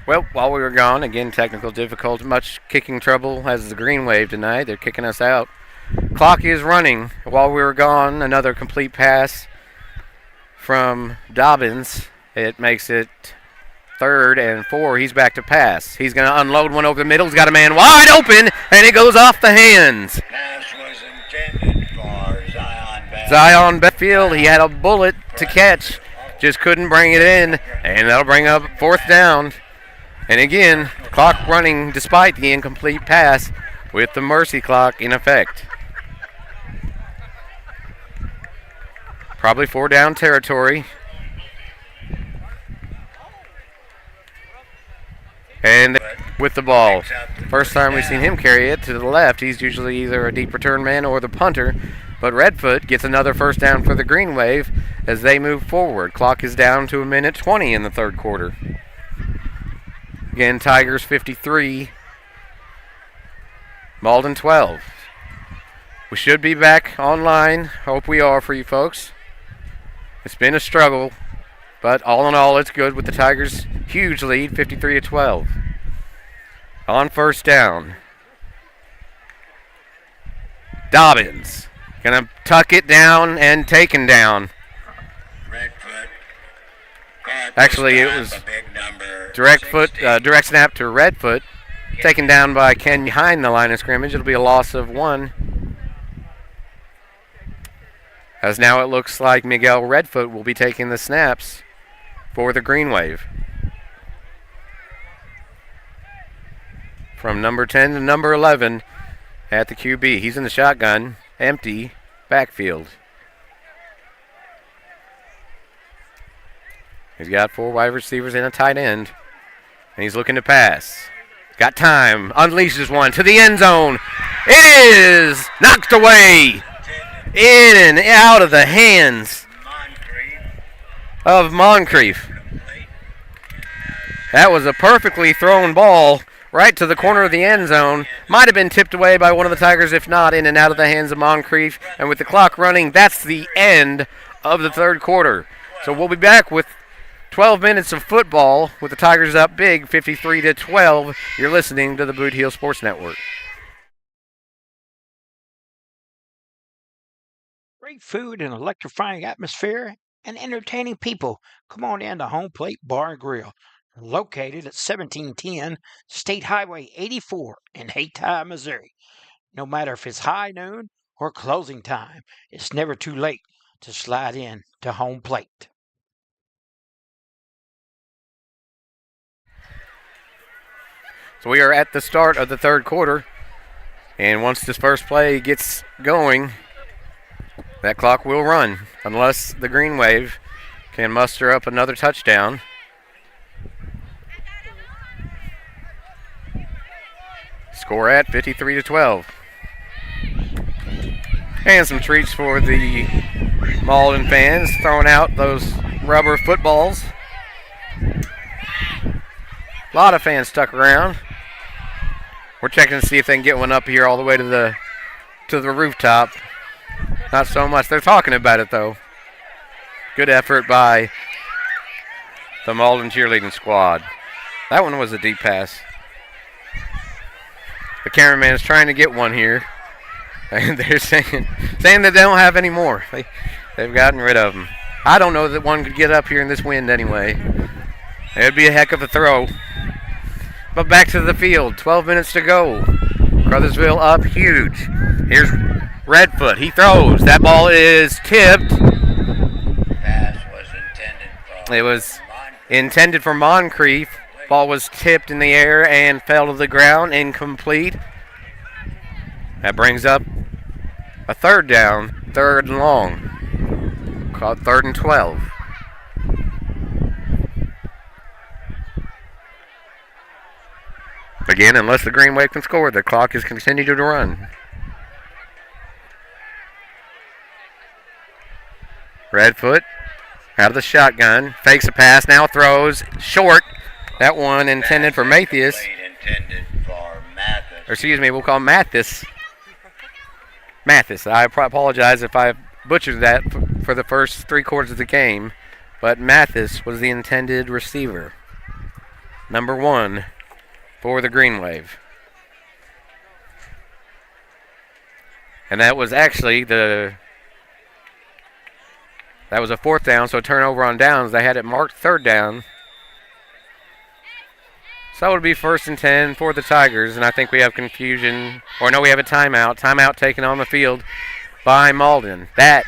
Well, while we were gone, again, technical difficulty, much kicking trouble as the Green Wave tonight. They're kicking us out. Clock is running. While we were gone, another complete pass from Dobbins. It makes it 3rd and 4. He's back to pass. He's going to unload one over the middle. He's got a man wide open, and it goes off the hands. Pass was intended for Zion Beckfield, he had a bullet to catch, just couldn't bring it in, and that'll bring up 4th down. And again, clock running despite the incomplete pass with the mercy clock in effect. Probably 4 down territory. And with the ball. First time we've seen him carry it to the left. He's usually either a deep return man or the punter. But Redfoot gets another first down for the Green Wave as they move forward. Clock is down to 1:20 in the 3rd quarter. Again, Tigers 53, Malden 12. We should be back online. Hope we are for you folks. It's been a struggle, but all in all, it's good with the Tigers' huge lead, 53-12. On first down, Dobbins gonna tuck it down and taken down. Actually, it was direct snap to Redfoot, taken down by Ken behind the line of scrimmage. It'll be a loss of 1. As now it looks like Miguel Redfoot will be taking the snaps for the Green Wave. From number 10 to number 11 at the QB. He's in the shotgun, empty backfield. He's got 4 wide receivers and a tight end, and he's looking to pass. Got time, unleashes one to the end zone. It is knocked away, in and out of the hands of Moncrief. That was a perfectly thrown ball right to the corner of the end zone. Might have been tipped away by one of the Tigers, if not in and out of the hands of Moncrief. And with the clock running, that's the end of the 3rd quarter. So we'll be back with 12 minutes of football with the Tigers up big, 53-12. You're listening to the Boot Heel Sports Network. Great food and electrifying atmosphere and entertaining people. Come on in to Home Plate Bar and Grill, located at 1710 State Highway 84 in Hayti, Missouri. No matter if it's high noon or closing time, it's never too late to slide in to Home Plate. So we are at the start of the 3rd quarter, and once this first play gets going, that clock will run unless the Green Wave can muster up another touchdown. Score at 53-12. And some treats for the Malden fans, throwing out those rubber footballs. A lot of fans stuck around. We're checking to see if they can get one up here all the way to the rooftop. Not so much. They're talking about it, though. Good effort by the Malden cheerleading squad. That one was a deep pass. The cameraman is trying to get one here. And they're saying that they don't have any more. They've gotten rid of them. I don't know that one could get up here in this wind anyway. It'd be a heck of a throw. But back to the field. 12 minutes to go. Caruthersville up huge. Here's Redfoot. He throws. That ball is tipped. Pass was It was intended for Moncrief. Ball was tipped in the air and fell to the ground. Incomplete. That brings up a 3rd down. 3rd and long. Called 3rd and 12. Again, unless the Green Wave can score, the clock is continuing to run. Redfoot out of the shotgun, fakes a pass, now throws short. That one intended for Matthias. Or excuse me, we'll call him Mathis. Mathis. I apologize if I butchered that for the first 3 quarters of the game, but Mathis was the intended receiver. number 1 for the Green Wave. And that was actually that was a 4th down, so a turnover on downs. They had it marked 3rd down. So it would be 1st and 10 for the Tigers, and I think we have confusion. Or no, we have a timeout. Timeout taken on the field by Malden. That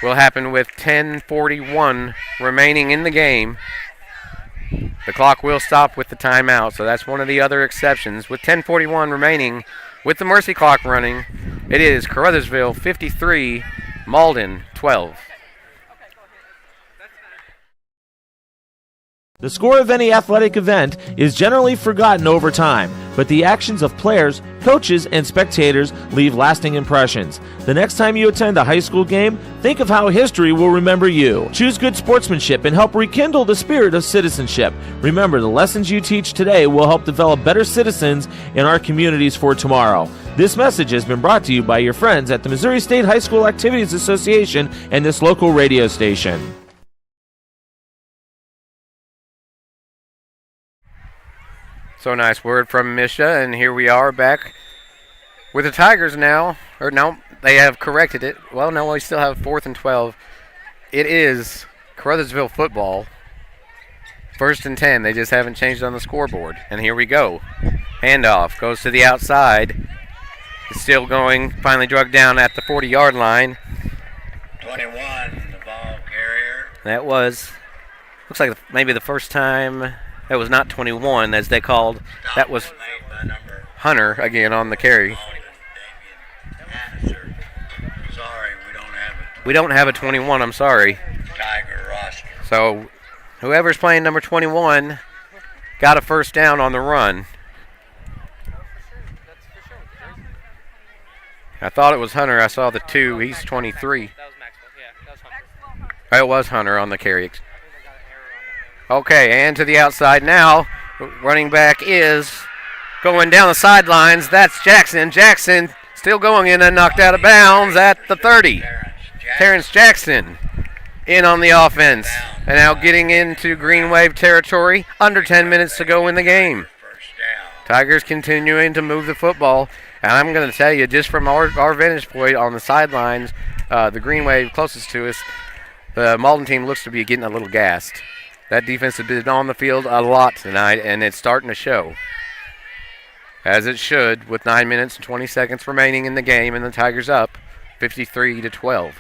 will happen with 10:41 remaining in the game. The clock will stop with the timeout, so that's one of the other exceptions. With 10:41 remaining, with the mercy clock running, it is Caruthersville 53, Malden 12. The score of any athletic event is generally forgotten over time, but the actions of players, coaches, and spectators leave lasting impressions. The next time you attend a high school game, think of how history will remember you. Choose good sportsmanship and help rekindle the spirit of citizenship. Remember, the lessons you teach today will help develop better citizens in our communities for tomorrow. This message has been brought to you by your friends at the Missouri State High School Activities Association and this local radio station. So nice word from Misha, and here we are back with the Tigers now. Or no, they have corrected it. Well, no, we still have 4th and 12. It is Caruthersville football. 1st and 10. They just haven't changed on the scoreboard. And here we go. Handoff goes to the outside. It's still going. Finally dragged down at the 40-yard line. 21, the ball carrier. That was, looks like maybe the first time. That was not 21, as they called. That was Hunter again on the carry. Sorry, we don't have a 21. I'm sorry. Tiger roster. So whoever's playing number 21 got a 1st down on the run. I thought it was Hunter. I saw the 2. He's 23. It was Hunter on the carry. Okay, and to the outside now. Running back is going down the sidelines. That's Jackson. Jackson still going in and knocked out of bounds at the 30. Terrence Jackson in on the offense. And now getting into Green Wave territory. Under 10 minutes to go in the game. Tigers continuing to move the football. And I'm going to tell you, just from our vantage point on the sidelines, the Green Wave closest to us, the Malden team looks to be getting a little gassed. That defense has been on the field a lot tonight, and it's starting to show. As it should, with 9 minutes and 20 seconds remaining in the game, and the Tigers up 53-12.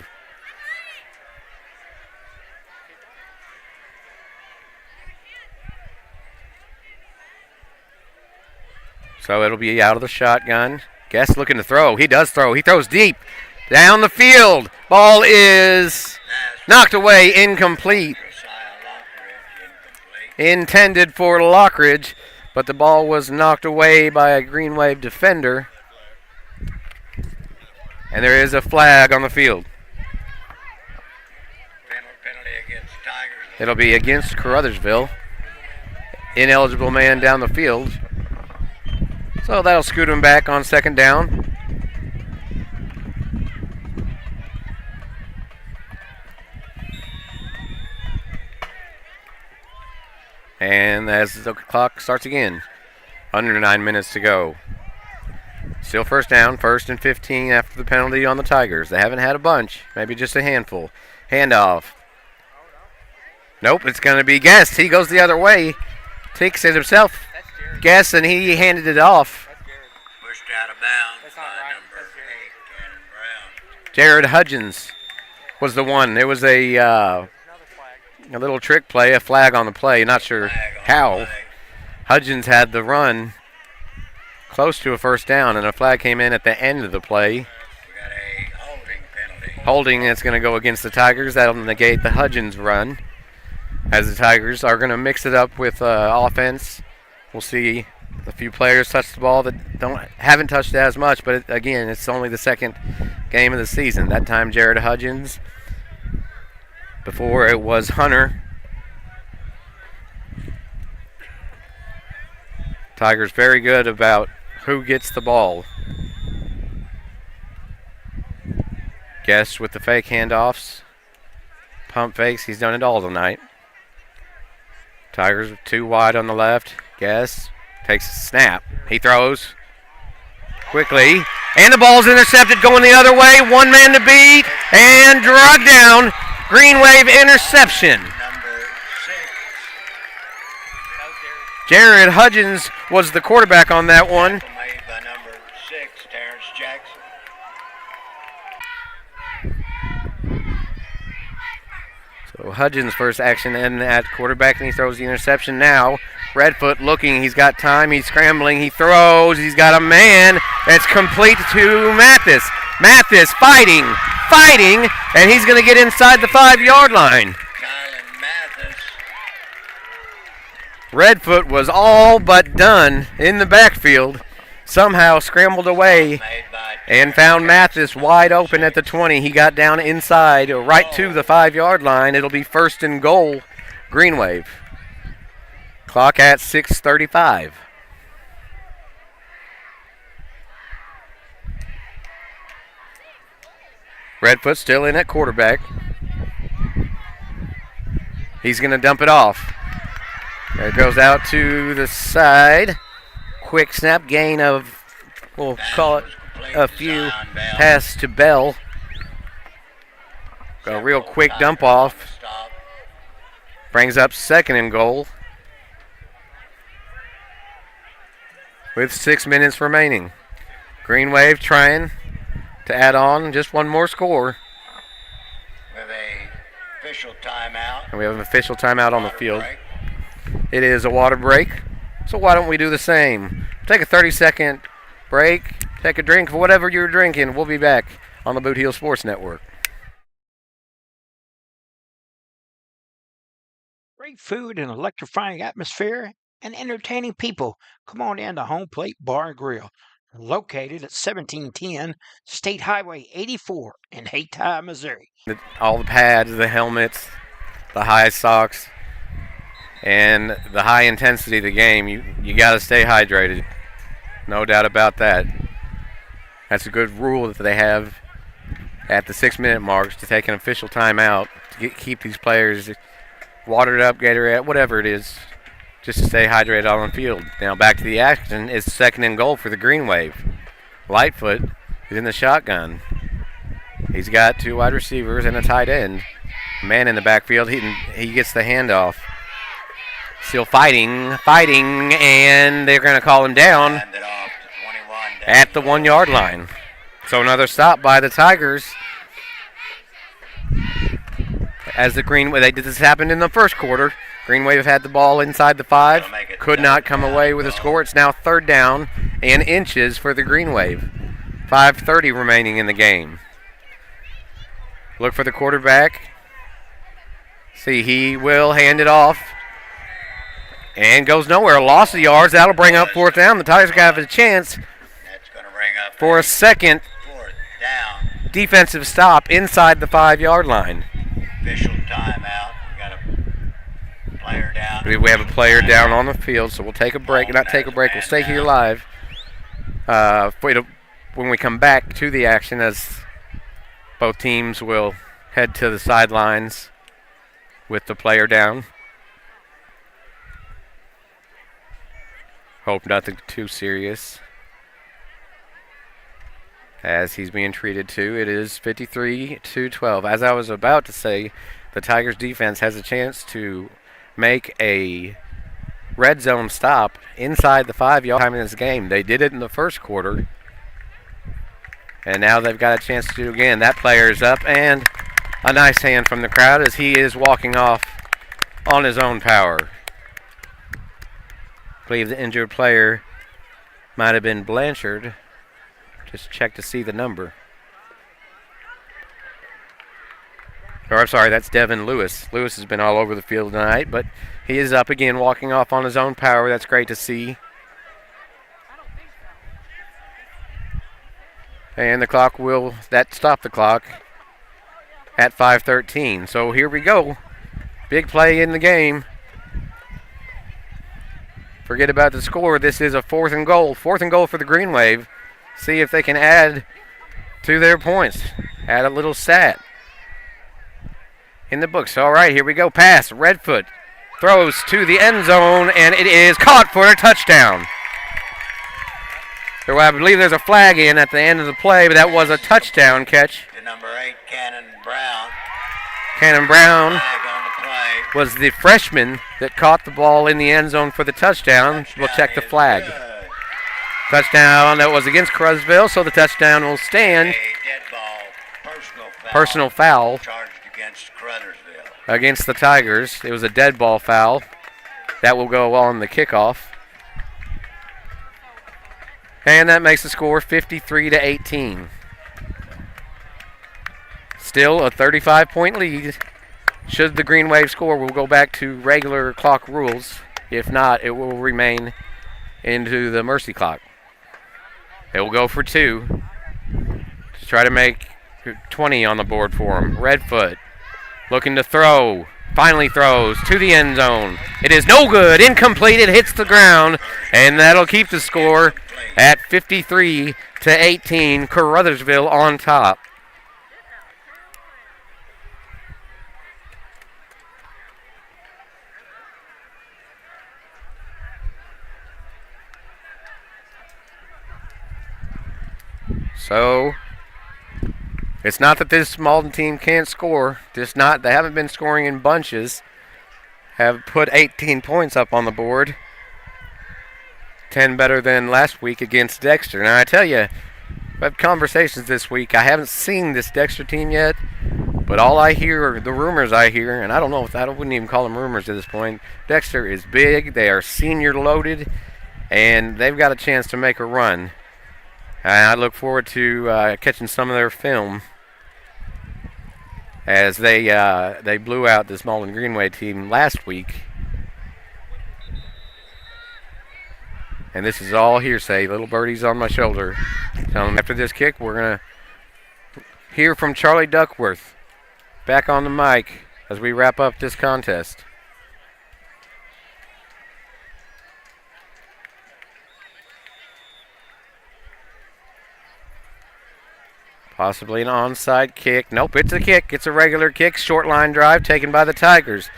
So it'll be out of the shotgun. Guess looking to throw. He does throw. He throws deep. Down the field. Ball is knocked away, incomplete. Intended for Lockridge, but the ball was knocked away by a Green Wave defender. And there is a flag on the field. Penalty against Tigers. It'll be against Caruthersville. Ineligible man down the field. So that'll scoot him back on 2nd down. And as the clock starts again, under 9 minutes to go. Still 1st down, 1st and 15 after the penalty on the Tigers. They haven't had a bunch, maybe just a handful. Handoff. Nope, it's going to be Guest. He goes the other way. Takes it himself. Guest, and he handed it off. Pushed out of bounds by number 8, Cannon Brown. Jared Hudgens was the one. It was a little trick play, a flag on the play. Not sure how. Hudgens had the run close to a 1st down, and a flag came in at the end of the play. We got a holding penalty. Holding that's going to go against the Tigers. That'll negate the Hudgens run, as the Tigers are going to mix it up with offense. We'll see a few players touch the ball that haven't touched it as much, but again, it's only the 2nd game of the season. That time, Jared Hudgens. Before it was Hunter. Tigers very good about who gets the ball. Guest with the fake handoffs. Pump fakes. He's done it all tonight. Tigers 2 wide on the left. Guess takes a snap. He throws quickly. And the ball's intercepted going the other way. One man to beat. And dragged down. Green Wave interception. Number 6. Jared Hudgens was the quarterback on that one. Made by number 6, Terrence Jackson. So Hudgens' first action and at quarterback, and he throws the interception now. Redfoot looking, he's got time, he's scrambling, he throws, he's got a man. It's complete to Mathis. Mathis fighting, and he's going to get inside the 5-yard line. Kylan Mathis. Redfoot was all but done in the backfield. Somehow scrambled away Made by and found Mathis wide open at the 20. He got down inside, right to the 5-yard line. It'll be 1st and goal, Green Wave. Clock at 6:35. Redfoot still in at quarterback. He's going to dump it off. It goes out to the side. Quick snap, gain of, we'll call it a few. Pass to Bell. A real quick dump off. Stop. Brings up 2nd and goal. With 6 minutes remaining. Green Wave trying to add on just one more score. With a official timeout. And we have an official timeout on the Water field. break. It is a water break. So why don't we do the same? Take a 30-second break. Take a drink of whatever you're drinking. We'll be back on the Boot Heel Sports Network. Great food and electrifying atmosphere and entertaining people. Come on in to Home Plate Bar and Grill, located at 1710 State Highway 84 in Hayti, Missouri. All the pads, the helmets, the high socks, and the high intensity of the game, you got to stay hydrated. No doubt about that. That's a good rule that they have at the 6-minute marks to take an official timeout to keep these players watered up, Gatorade, whatever it is, just to stay hydrated on the field. Now back to the action. It's 2nd and goal for the Green Wave. Lightfoot is in the shotgun. He's got 2 wide receivers and a tight end. Man in the backfield. He gets the handoff. Still fighting, and they're going to call him down Hand it off to 21. at the 1-yard line. So another stop by the Tigers. As the Green Wave, this happened in the first quarter. Green Wave had the ball inside the 5, could not come away with a score. It's now 3rd down and inches for the Green Wave. 5:30 remaining in the game. Look for the quarterback. See, he will hand it off. And goes nowhere. Loss of yards. That'll bring up 4th down. The Tigers have a chance That's going to bring up for a second 4th down. defensive stop inside the 5-yard line. Official timeout. We got a player down. We have a player down on the field, so we'll take a break. Not take a break. We'll stay here live. When we come back to the action, as both teams will head to the sidelines with the player down. Hope nothing too serious. As he's being treated to, it is 53-12. As I was about to say, the Tigers defense has a chance to make a red zone stop inside the 5-yard time in this game. They did it in the first quarter, and now they've got a chance to do it again. That player is up, and a nice hand from the crowd as he is walking off on his own power. I believe the injured player might have been Blanchard. Just check to see the number. Or I'm sorry, that's Devin Lewis. Lewis has been all over the field tonight, but he is up again, walking off on his own power. That's great to see. And the clock will stop the clock at 5:13. So here we go. Big play in the game. Forget about the score. This is a 4th and goal. 4th and goal for the Green Wave. See if they can add to their points. Add a little stat in the books. All right, here we go. Pass. Redfoot throws to the end zone, and it is caught for a touchdown. So I believe there's a flag in at the end of the play, but that was a touchdown catch. To number 8, Cannon Brown. Cannon Brown Flag on the play. was the freshman that caught the ball in the end zone for the touchdown. We'll check the flag. Good. Touchdown that was against Caruthersville, so the touchdown will stand. A dead ball, Personal foul charged against Caruthersville. against the Tigers. It was a dead ball foul. That will go on the kickoff. And that makes the score 53-18. Still a 35-point lead. Should the Green Wave score, we'll go back to regular clock rules. If not, it will remain into the mercy clock. It will go for 2 to try to make 20 on the board for him. Redfoot looking to throw. Finally throws to the end zone. It is no good. Incomplete. It hits the ground. And that'll keep the score at 53-18. Caruthersville on top. So it's not that this Malden team can't score. Just not. They haven't been scoring in bunches. Have put 18 points up on the board. 10 better than last week against Dexter. Now I tell you, I've had conversations this week. I haven't seen this Dexter team yet, but all I hear are the rumors I hear, and I don't know if I wouldn't even call them rumors at this point. Dexter is big. They are senior loaded, and they've got a chance to make a run. I look forward to catching some of their film as they blew out this Malden Greenway team last week. And this is all hearsay. Little birdie's on my shoulder. Tell them after this kick, we're going to hear from Charlie Duckworth back on the mic as we wrap up this contest. Possibly an onside kick. Nope, it's a kick. It's a regular kick. Short line drive taken by the Tigers.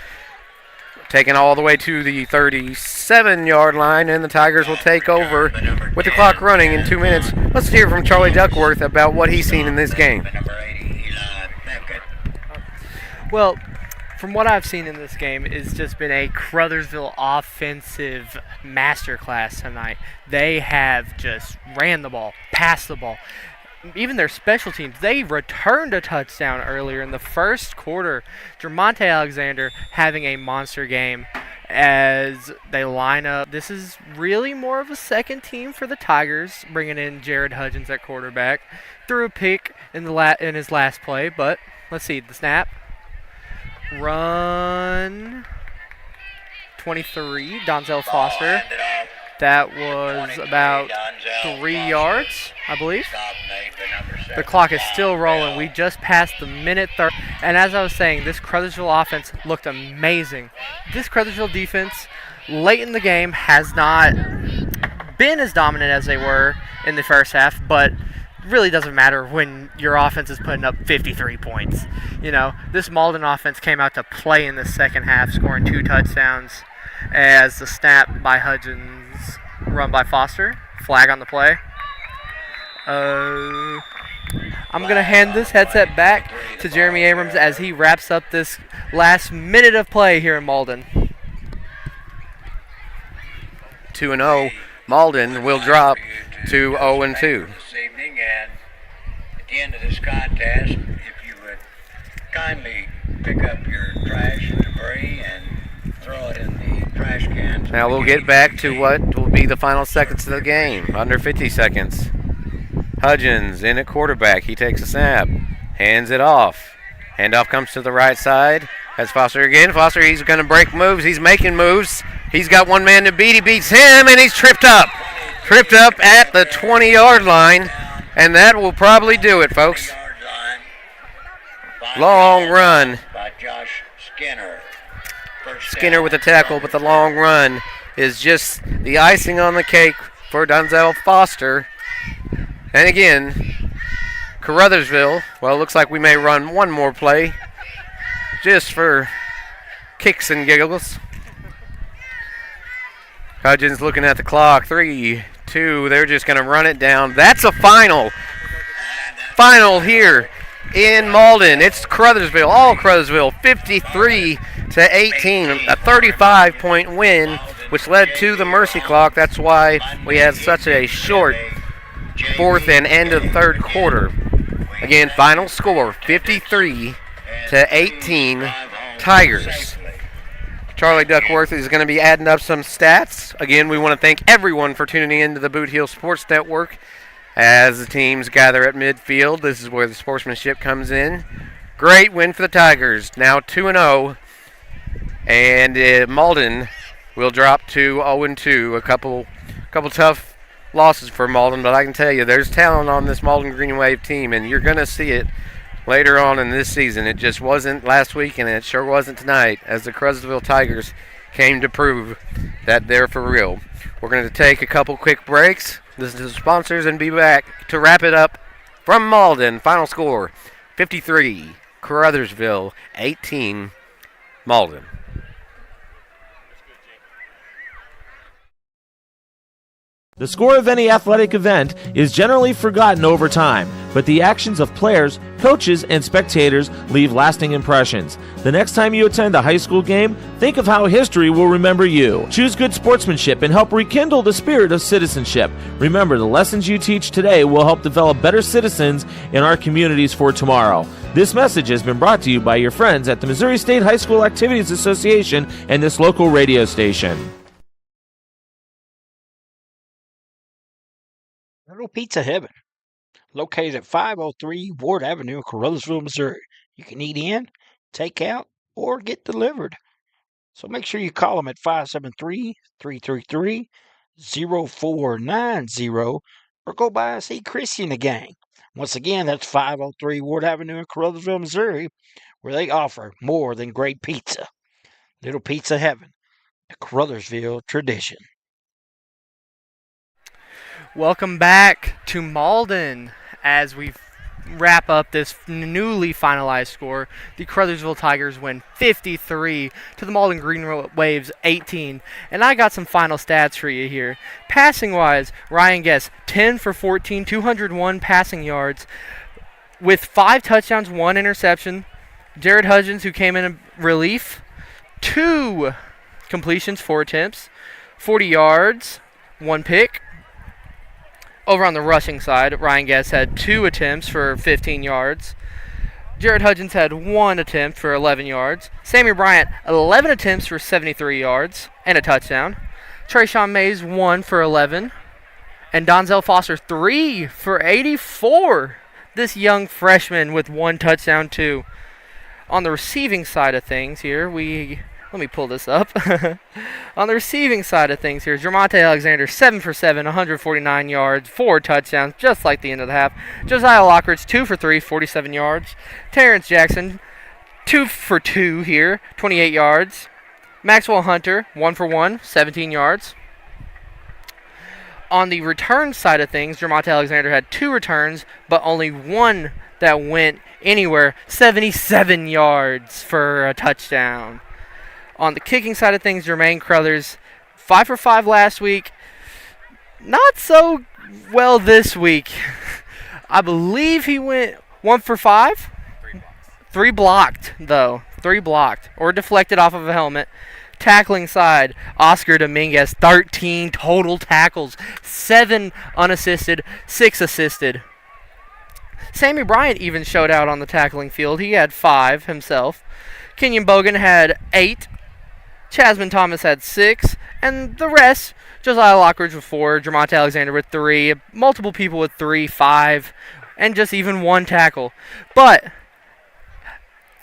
Taken all the way to the 37-yard line, and the Tigers will take over with the clock running in 2 minutes. Let's hear from Charlie Duckworth about what he's seen in this game. Well, from what I've seen in this game, it's just been a Caruthersville offensive masterclass tonight. They have just ran the ball, passed the ball. Even their special teams, they returned a touchdown earlier in the first quarter. Jermonte Alexander having a monster game as they line up. This is really more of a second team for the Tigers, bringing in Jared Hudgens at quarterback. Threw a pick in his last play, but let's see, the snap. Run 23, Donzel Foster. That was about 3 yards, I believe. The clock is still rolling. We just passed the minute 30. And as I was saying, this Caruthersville offense looked amazing. This Caruthersville defense, late in the game, has not been as dominant as they were in the first half, but really doesn't matter when your offense is putting up 53 points. You know, this Malden offense came out to play in the second half, scoring 2 touchdowns as the snap by Hudgens, run by Foster. Flag on the play. I'm going to hand this headset back to Jeremy Abrams as he wraps up this last minute of play here in Malden. 2-0. Malden will drop to 0-2. This evening, and at the end of this contest, if you would kindly pick up your trash and debris and throw it in the trash cans. Now we'll get back to what will be the final seconds of the game. Under 50 seconds. Hudgens in at quarterback. He takes a snap. Hands it off. Handoff comes to the right side. That's Foster again. Foster, he's going to break moves. He's making moves. He's got one man to beat. He beats him, and he's tripped up. Tripped up at the 20-yard line, and that will probably do it, folks. Long run. By Josh Skinner. Skinner with the tackle, but the long run is just the icing on the cake for Donzel Foster. And again, Caruthersville, well, it looks like we may run one more play just for kicks and giggles. Hudgens looking at the clock. 3, 2. They're just going to run it down. That's a final. Final here in Malden. It's Caruthersville, all Caruthersville, 53-18, a 35-point win, which led to the mercy clock. That's why we had such a short fourth and end of third quarter. Again, final score, 53-18, Tigers. Charlie Duckworth is going to be adding up some stats. Again, we want to thank everyone for tuning in to the Boot Heel Sports Network. As the teams gather at midfield, this is where the sportsmanship comes in. Great win for the Tigers, now 2-0. And Malden will drop to 0-2. A couple tough losses for Malden, but I can tell you there's talent on this Malden Green Wave team, and you're going to see it later on in this season. It just wasn't last week, and it sure wasn't tonight, as the Caruthersville Tigers came to prove that they're for real. We're going to take a couple quick breaks, listen to the sponsors, and be back to wrap it up from Malden. Final score, 53, Caruthersville, 18, Malden. The score of any athletic event is generally forgotten over time, but the actions of players, coaches, and spectators leave lasting impressions. The next time you attend a high school game, think of how history will remember you. Choose good sportsmanship and help rekindle the spirit of citizenship. Remember, the lessons you teach today will help develop better citizens in our communities for tomorrow. This message has been brought to you by your friends at the Missouri State High School Activities Association and this local radio station. Little Pizza Heaven, located at 503 Ward Avenue in Caruthersville, Missouri. You can eat in, take out, or get delivered. So make sure you call them at 573-333-0490 or go by and see Chrissy and the gang. Once again, that's 503 Ward Avenue in Caruthersville, Missouri, where they offer more than great pizza. Little Pizza Heaven, a Caruthersville tradition. Welcome back to Malden as we wrap up this newly finalized score. The Caruthersville Tigers win 53 to the Malden Green Waves 18. And I got some final stats for you here. Passing wise, Ryan Guess 10 for 14, 201 passing yards with 5 touchdowns, 1 interception. Jared Hudgens, who came in relief, 2 completions, 4 attempts, 40 yards, 1 pick. Over on the rushing side, Ryan Guess had 2 attempts for 15 yards. Jared Hudgens had 1 attempt for 11 yards. Sammy Bryant, 11 attempts for 73 yards and a touchdown. Trayshawn Mays, 1 for 11. And Donzel Foster, 3 for 84. This young freshman with 1 touchdown, too. On the receiving side of things here, let me pull this up. On the receiving side of things here, Jermonte Alexander, 7 for 7, 149 yards, 4 touchdowns, just like the end of the half. Josiah Lockridge, 2 for 3, 47 yards. Terrence Jackson, 2 for 2 here, 28 yards. Maxwell Hunter, 1 for 1, 17 yards. On the return side of things, Jermonte Alexander had 2 returns, but only 1 that went anywhere, 77 yards for a touchdown. On the kicking side of things, Jermaine Crothers, 5 for 5 last week. Not so well this week. I believe he went 1 for 5. 3 blocked, though. 3 blocked or deflected off of a helmet. Tackling side, Oscar Dominguez, 13 total tackles. 7 unassisted, 6 assisted. Sammy Bryant even showed out on the tackling field. He had 5 himself. Kenyon Bogan had 8. Chasman Thomas had 6, and the rest, Josiah Lockridge with 4, Jermonte Alexander with 3, multiple people with 3, 5, and just even 1 tackle. But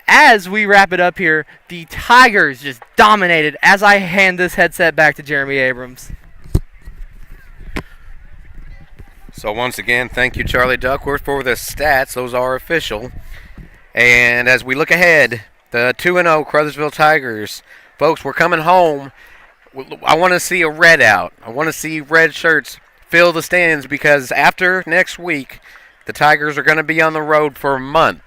as we wrap it up here, the Tigers just dominated as I hand this headset back to Jeremy Abrams. So once again, thank you, Charlie Duckworth, for the stats. Those are official. And as we look ahead, the 2-0 Caruthersville Tigers, folks, we're coming home. I want to see a red out. I want to see red shirts fill the stands because after next week, the Tigers are going to be on the road for a month.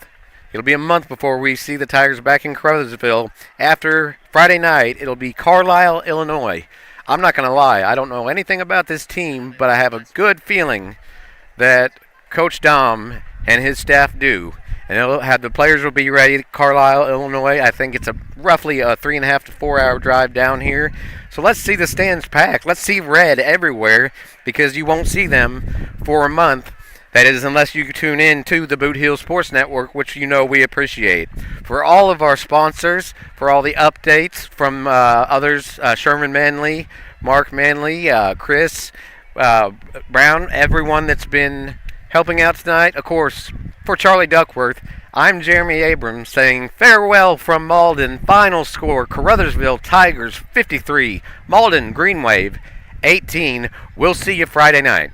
It'll be a month before we see the Tigers back in Caruthersville. After Friday night, it'll be Carlisle, Illinois. I'm not going to lie. I don't know anything about this team, but I have a good feeling that Coach Dom and his staff do. And it'll have the players will be ready. Carlisle, Illinois. I think it's roughly a 3.5 to 4 hour drive down here. So let's see the stands packed. Let's see red everywhere, because you won't see them for a month. That is, unless you tune in to the Boot Hill Sports Network, which you know we appreciate. For all of our sponsors, for all the updates from others, Sherman Manley, Mark Manley, Chris Brown, everyone that's been helping out tonight. Of course, for Charlie Duckworth, I'm Jeremy Abrams saying farewell from Malden. Final score, Caruthersville Tigers 53, Malden Green Wave 18. We'll see you Friday night.